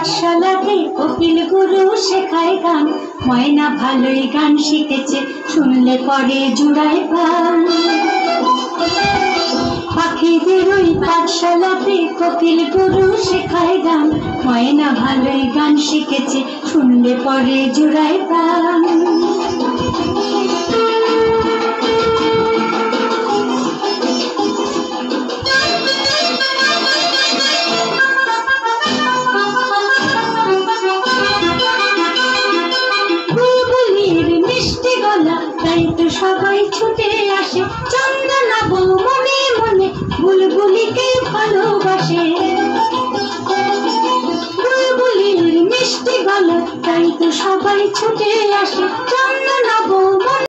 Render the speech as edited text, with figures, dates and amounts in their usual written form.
পাঠশালাতে কোকিল গুরু শেখায় গান, ময়না ভালোই গান শিখেছে, শুনলে পরে জুড়ায় প্রাণ। পাখিদের ওই পাঠশালাতে কোকিল গুরু শেখায় গান, ময়না ভালোই গান শিখেছে, শুনলে পরে জুড়ায় প্রাণ। তাই তো সবাই ছুটে আসে, চন্দনা বউ মনে মনে বুলবুলিকে ভালোবাসে। বুলবুলির মিষ্টি গলা, তাই তো সবাই ছুটে আসে।